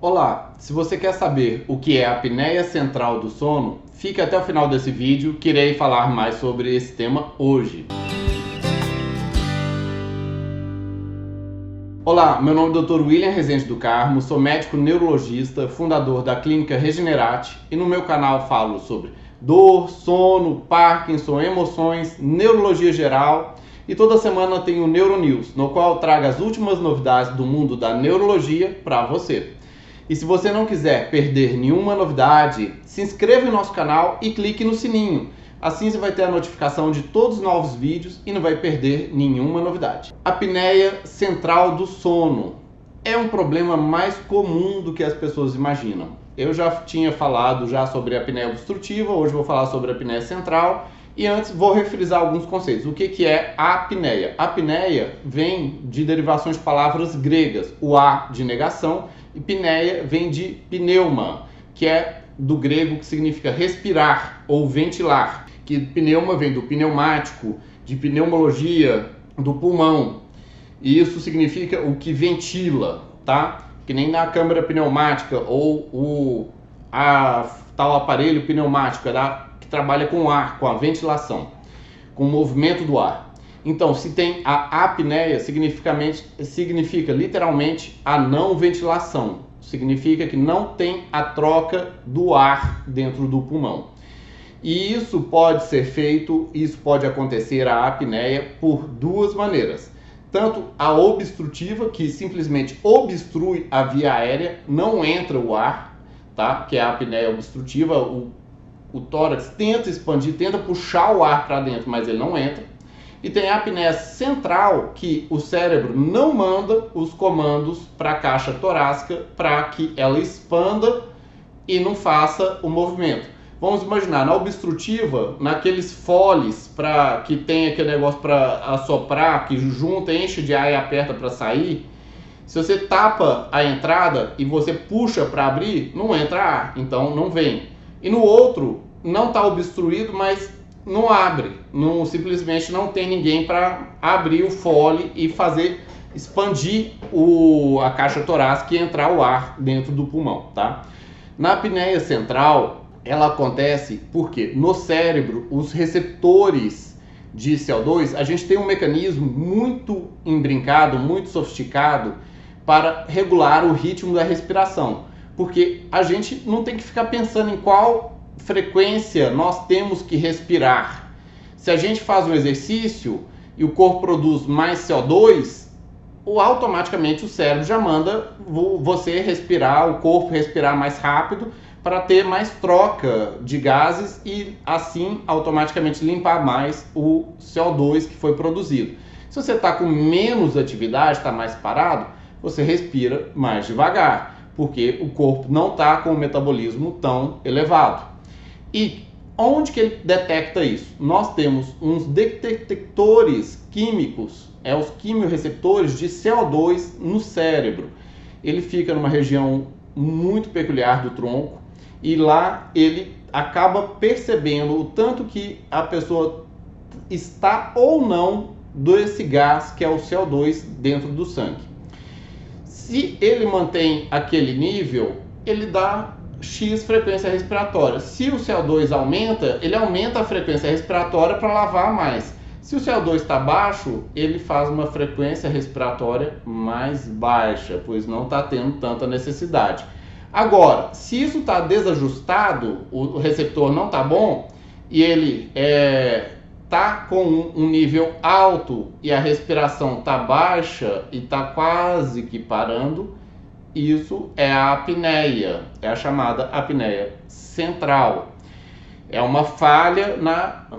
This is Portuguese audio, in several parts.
Olá, se você quer saber o que é a apneia central do sono, fique até o final desse vídeo que irei falar mais sobre esse tema hoje. Olá, meu nome é Dr. William Rezende do Carmo, sou médico neurologista, fundador da clínica Regenerate e no meu canal falo sobre dor, sono, Parkinson, emoções, neurologia geral e toda semana tenho o Neuronews, no qual trago as últimas novidades do mundo da neurologia para você. E se você não quiser perder nenhuma novidade, se inscreva no nosso canal e clique no sininho. Assim você vai ter a notificação de todos os novos vídeos e não vai perder nenhuma novidade. Apneia central do sono é um problema mais comum do que as pessoas imaginam. Eu já tinha falado sobre a apneia obstrutiva, hoje vou falar sobre a apneia central. E antes vou refrisar alguns conceitos. O que é a apneia? A apneia vem de derivações de palavras gregas. O a de negação e pneia vem de pneuma, que é do grego que significa respirar ou ventilar. Que pneuma vem do pneumático, de pneumologia, do pulmão. E isso significa o que ventila, tá? Que nem na câmara pneumática ou tal aparelho pneumático que trabalha com ar, com a ventilação, com o movimento do ar. Então, se tem a apneia, significa literalmente a não ventilação. Significa que não tem a troca do ar dentro do pulmão. E isso pode acontecer, a apneia, por duas maneiras. Tanto a obstrutiva, que simplesmente obstrui a via aérea, não entra o ar, tá? Que é a apneia obstrutiva, o tórax tenta expandir, tenta puxar o ar para dentro, mas ele não entra. E tem a apneia central, que o cérebro não manda os comandos para a caixa torácica para que ela expanda e não faça o movimento. Vamos imaginar, na obstrutiva, naqueles foles que tem aquele negócio para assoprar, que junta, enche de ar e aperta para sair. Se você tapa a entrada e você puxa para abrir, não entra ar, então não vem. E no outro, não está obstruído, mas não abre. Simplesmente não tem ninguém para abrir o fole e fazer expandir a caixa torácica e entrar o ar dentro do pulmão, tá? Na apneia central, ela acontece porque no cérebro, os receptores de CO2, a gente tem um mecanismo muito imbrincado, muito sofisticado para regular o ritmo da respiração. Porque a gente não tem que ficar pensando em qual frequência nós temos que respirar. Se a gente faz um exercício e o corpo produz mais CO2, automaticamente o cérebro já manda você respirar, o corpo respirar mais rápido para ter mais troca de gases e assim automaticamente limpar mais o CO2 que foi produzido. Se você está com menos atividade, está mais parado, você respira mais devagar, porque o corpo não está com o metabolismo tão elevado. E onde que ele detecta isso? Nós temos uns detectores químicos, os quimiorreceptores de CO2 no cérebro. Ele fica numa região muito peculiar do tronco e lá ele acaba percebendo o tanto que a pessoa está ou não desse gás que é o CO2 dentro do sangue. Se ele mantém aquele nível, ele dá X frequência respiratória. Se o CO2 aumenta, ele aumenta a frequência respiratória para lavar mais. Se o CO2 está baixo, ele faz uma frequência respiratória mais baixa, pois não está tendo tanta necessidade. Agora, se isso está desajustado, o receptor não está bom, e ele está com um nível alto e a respiração está baixa e está quase que parando, isso é a apneia, é a chamada apneia central. É uma falha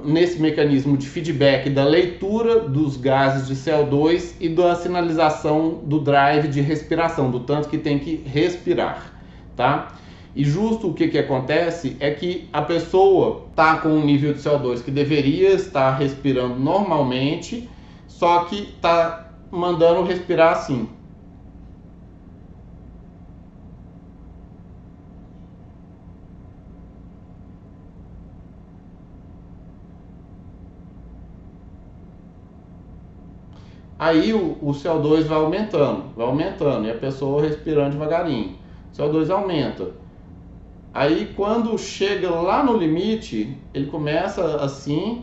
nesse mecanismo de feedback da leitura dos gases de CO2 e da sinalização do drive de respiração, do tanto que tem que respirar, tá? E justo o que acontece é que a pessoa está com um nível de CO2 que deveria estar respirando normalmente, só que está mandando respirar assim. Aí o CO2 vai aumentando e a pessoa respirando devagarinho. o CO2 aumenta. Aí quando chega lá no limite, ele começa assim,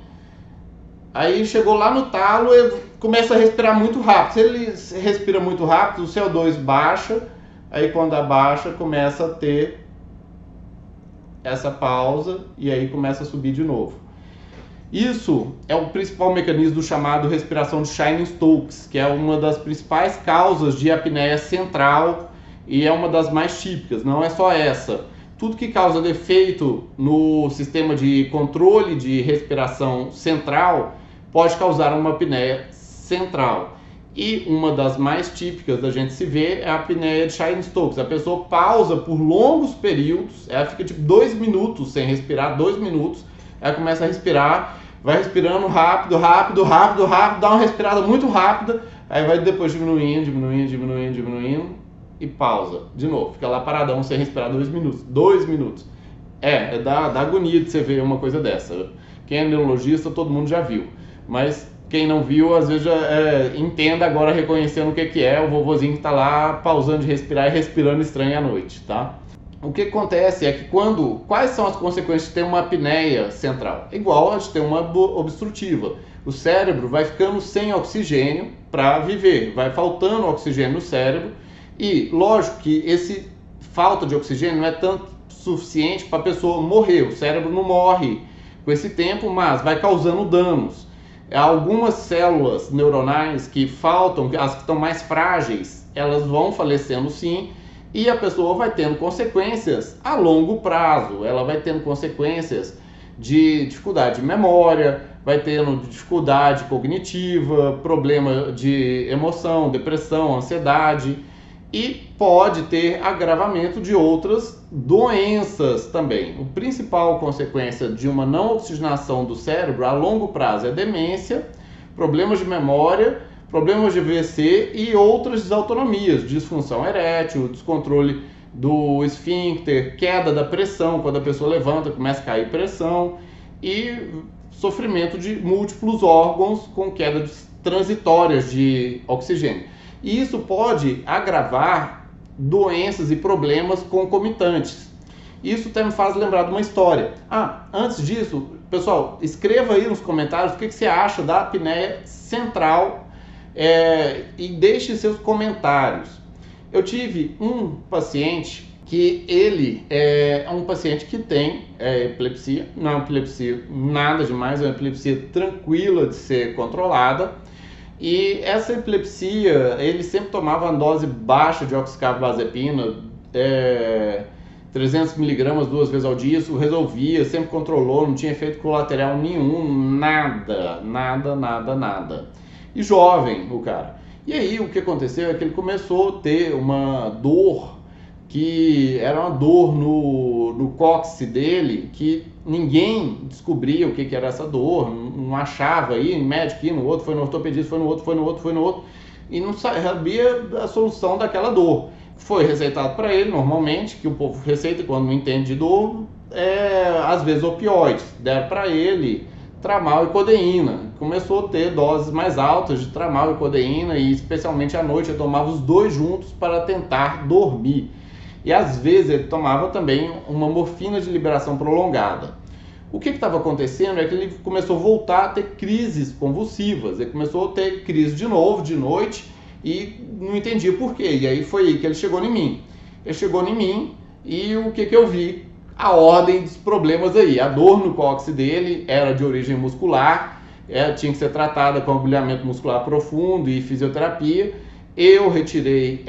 aí chegou lá no talo, ele começa a respirar muito rápido. Se ele respira muito rápido, o CO2 baixa, aí quando abaixa começa a ter essa pausa e aí começa a subir de novo. Isso é o principal mecanismo do chamado respiração de Cheyne-Stokes, que é uma das principais causas de apneia central e é uma das mais típicas. Não é só essa. Tudo que causa defeito no sistema de controle de respiração central pode causar uma apneia central. E uma das mais típicas da gente se ver é a apneia de Cheyne-Stokes. A pessoa pausa por longos períodos, ela fica tipo 2 minutos sem respirar, 2 minutos, ela começa a respirar, vai respirando rápido, dá uma respirada muito rápida, aí vai depois diminuindo e pausa de novo. Fica lá paradão sem respirar 2 minutos. 2 minutos. Dá agonia de você ver uma coisa dessa. Quem é neurologista, todo mundo já viu. Mas quem não viu, às vezes já entenda agora reconhecendo o que é o vovozinho que está lá pausando de respirar e respirando estranho à noite, tá? O que acontece é que quais são as consequências de ter uma apneia central? Igual a de ter uma obstrutiva. O cérebro vai ficando sem oxigênio para viver, vai faltando oxigênio no cérebro e lógico que esse falta de oxigênio não é tanto suficiente para a pessoa morrer. O cérebro não morre com esse tempo, mas vai causando danos. Algumas células neuronais que faltam, as que estão mais frágeis, elas vão falecendo sim, e a pessoa vai tendo consequências a longo prazo. Ela vai tendo consequências de dificuldade de memória, vai tendo dificuldade cognitiva, problema de emoção, depressão, ansiedade, e pode ter agravamento de outras doenças também. A principal consequência de uma não oxigenação do cérebro a longo prazo é demência, problemas de memória, problemas de AVC e outras desautonomias, disfunção erétil, descontrole do esfíncter, queda da pressão, quando a pessoa levanta começa a cair pressão e sofrimento de múltiplos órgãos com quedas transitórias de oxigênio. E isso pode agravar doenças e problemas concomitantes. Isso até me faz lembrar de uma história. Antes disso, pessoal, escreva aí nos comentários o que você acha da apneia central e deixe seus comentários. Eu tive um paciente que ele é um paciente que tem epilepsia, não é uma epilepsia nada demais, é uma epilepsia tranquila de ser controlada. E essa epilepsia, ele sempre tomava uma dose baixa de oxcarbazepina, 300 mg 2 vezes ao dia, isso resolvia, sempre controlou, não tinha efeito colateral nenhum, nada. E jovem o cara. E aí o que aconteceu é que ele começou a ter uma dor, que era uma dor no cóccix dele, que ninguém descobria o que era essa dor, não achava, ia em médico, ia no outro, foi no ortopedista, foi no outro, e não sabia a solução daquela dor. Foi receitado para ele, normalmente, que o povo receita quando não entende de dor, às vezes opioides, deram para ele tramal e codeína. Começou a ter doses mais altas de tramal e codeína, e especialmente à noite eu tomava os dois juntos para tentar dormir. E às vezes ele tomava também uma morfina de liberação prolongada. O que estava acontecendo é que ele começou a voltar a ter crises convulsivas. Ele começou a ter crise de novo, de noite, e não entendia por quê. E aí foi aí que ele chegou em mim. Ele chegou em mim e o que eu vi? A ordem dos problemas aí. A dor no cóccix dele era de origem muscular, tinha que ser tratada com agulhamento muscular profundo e fisioterapia. Eu retirei,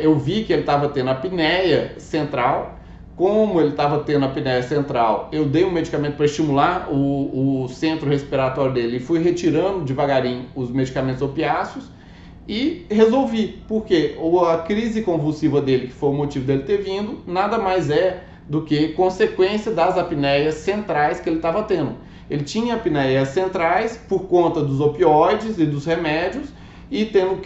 eu vi que ele estava tendo apneia central. Como ele estava tendo apneia central, eu dei um medicamento para estimular o centro respiratório dele e fui retirando devagarinho os medicamentos opiáceos e resolvi, porque a crise convulsiva dele, que foi o motivo dele ter vindo, nada mais é do que consequência das apneias centrais que ele estava tendo. Ele tinha apneias centrais por conta dos opioides e dos remédios, e tendo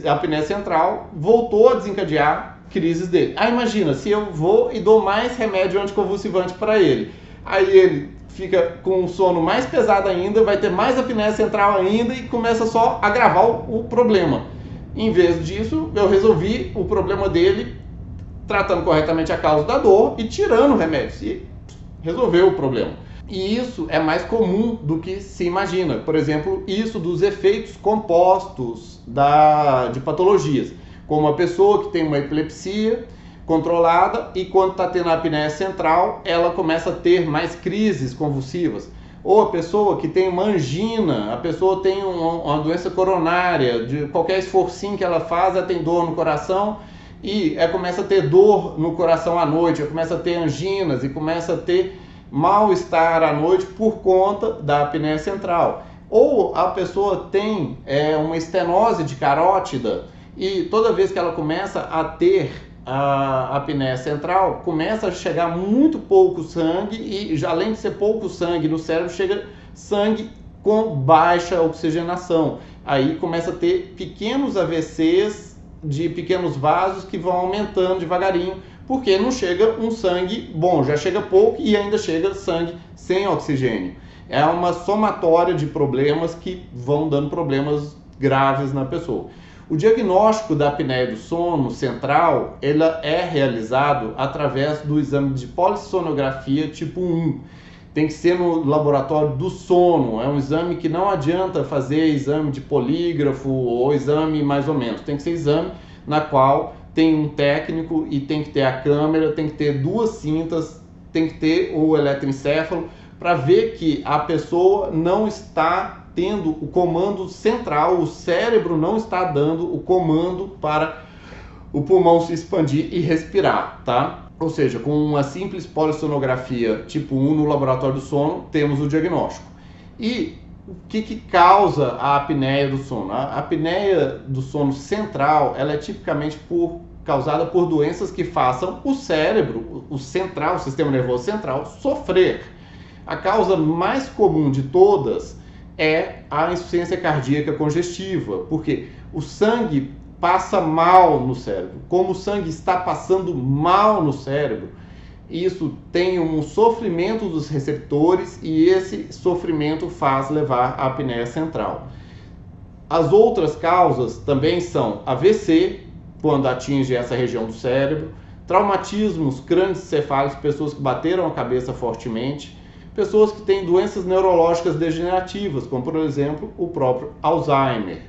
apneia central, voltou a desencadear crises dele. Imagina, se eu vou e dou mais remédio anticonvulsivante para ele, aí ele fica com um sono mais pesado ainda, vai ter mais apneia central ainda e começa só a agravar o problema. Em vez disso, eu resolvi o problema dele tratando corretamente a causa da dor e tirando o remédio, e resolveu o problema. E isso é mais comum do que se imagina. Por exemplo, isso dos efeitos compostos de patologias, como a pessoa que tem uma epilepsia controlada e quando está tendo a apneia central, ela começa a ter mais crises convulsivas. Ou a pessoa que tem uma angina, a pessoa tem uma doença coronária, de qualquer esforcinho que ela faz, ela tem dor no coração e ela começa a ter dor no coração à noite, ela começa a ter anginas e começa a ter mal-estar à noite por conta da apneia central. Ou a pessoa tem uma estenose de carótida e toda vez que ela começa a ter a apneia central, começa a chegar muito pouco sangue e além de ser pouco sangue no cérebro, chega sangue com baixa oxigenação. Aí começa a ter pequenos AVCs de pequenos vasos que vão aumentando devagarinho, porque não chega um sangue bom, já chega pouco e ainda chega sangue sem oxigênio. É uma somatória de problemas que vão dando problemas graves na pessoa. O diagnóstico da apneia do sono central, ela é realizado através do exame de polissonografia tipo 1. Tem que ser no laboratório do sono, é um exame que não adianta fazer exame de polígrafo ou exame mais ou menos. Tem que ser exame na qual tem um técnico e tem que ter a câmera, tem que ter 2 cintas, tem que ter o eletroencefalo para ver que a pessoa não está tendo o comando central, o cérebro não está dando o comando para o pulmão se expandir e respirar, tá? Ou seja, com uma simples polissonografia tipo 1 no laboratório do sono, temos o diagnóstico. E o que causa a apneia do sono? A apneia do sono central, ela é tipicamente causada por doenças que façam o cérebro, o sistema nervoso central, sofrer. A causa mais comum de todas é a insuficiência cardíaca congestiva, porque o sangue passa mal no cérebro. Como o sangue está passando mal no cérebro, isso tem um sofrimento dos receptores e esse sofrimento faz levar à apneia central. As outras causas também são AVC, quando atinge essa região do cérebro, traumatismos crânioencefálicos, pessoas que bateram a cabeça fortemente, pessoas que têm doenças neurológicas degenerativas, como por exemplo o próprio Alzheimer,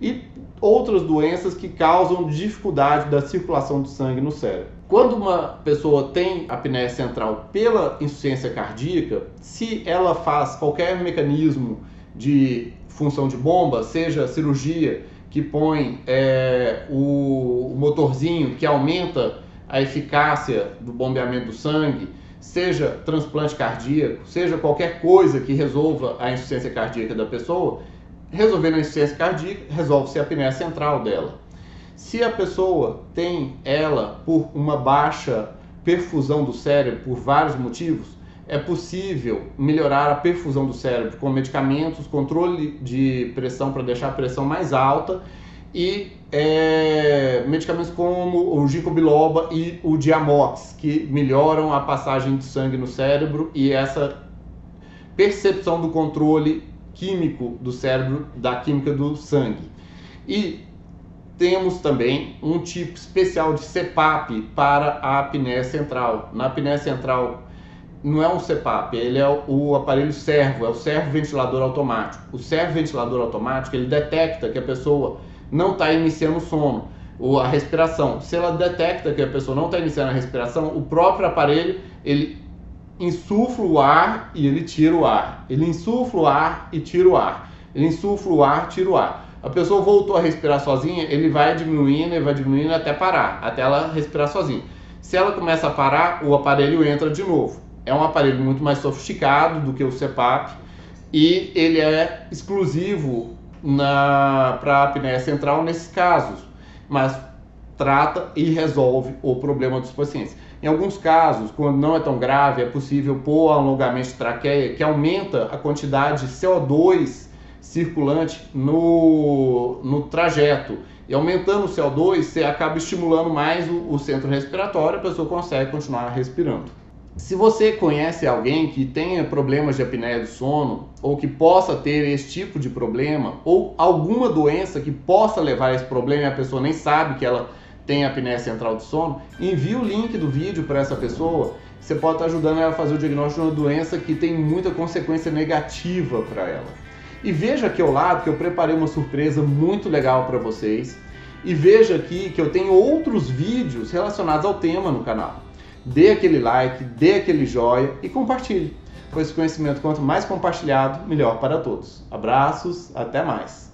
e outras doenças que causam dificuldade da circulação do sangue no cérebro. Quando uma pessoa tem apneia central pela insuficiência cardíaca, se ela faz qualquer mecanismo de função de bomba, seja cirurgia que põe o motorzinho que aumenta a eficácia do bombeamento do sangue, seja transplante cardíaco, seja qualquer coisa que resolva a insuficiência cardíaca da pessoa, resolvendo a insuficiência cardíaca, resolve-se a apneia central dela. Se a pessoa tem ela por uma baixa perfusão do cérebro por vários motivos, é possível melhorar a perfusão do cérebro com medicamentos, controle de pressão para deixar a pressão mais alta e medicamentos como o ginkgo biloba e o diamox, que melhoram a passagem de sangue no cérebro e essa percepção do controle químico do cérebro, da química do sangue. E temos também um tipo especial de CPAP para a apneia central. Na apneia central não é um CPAP, ele é o aparelho servo, é o servo-ventilador automático. O servo-ventilador automático, ele detecta que a pessoa não está iniciando o sono, ou a respiração. Se ela detecta que a pessoa não está iniciando a respiração, o próprio aparelho, ele insufla o ar e ele tira o ar. Ele insufla o ar e tira o ar. Ele insufla o ar, tira o ar. A pessoa voltou a respirar sozinha, ele vai diminuindo até parar, até ela respirar sozinha. Se ela começa a parar, o aparelho entra de novo. É um aparelho muito mais sofisticado do que o CPAP e ele é exclusivo para a apneia central nesses casos, mas trata e resolve o problema dos pacientes. Em alguns casos, quando não é tão grave, é possível pôr alongamento de traqueia, que aumenta a quantidade de CO2 circulante no trajeto. E aumentando o CO2, você acaba estimulando mais o centro respiratório, a pessoa consegue continuar respirando. Se você conhece alguém que tenha problemas de apneia do sono, ou que possa ter esse tipo de problema, ou alguma doença que possa levar a esse problema e a pessoa nem sabe que ela tem apneia central do sono, envie o link do vídeo para essa pessoa. Você pode estar ajudando ela a fazer o diagnóstico de uma doença que tem muita consequência negativa para ela. E veja aqui ao lado que eu preparei uma surpresa muito legal para vocês. E veja aqui que eu tenho outros vídeos relacionados ao tema no canal. Dê aquele like, dê aquele joinha e compartilhe. Pois esse conhecimento, quanto mais compartilhado, melhor para todos. Abraços, até mais!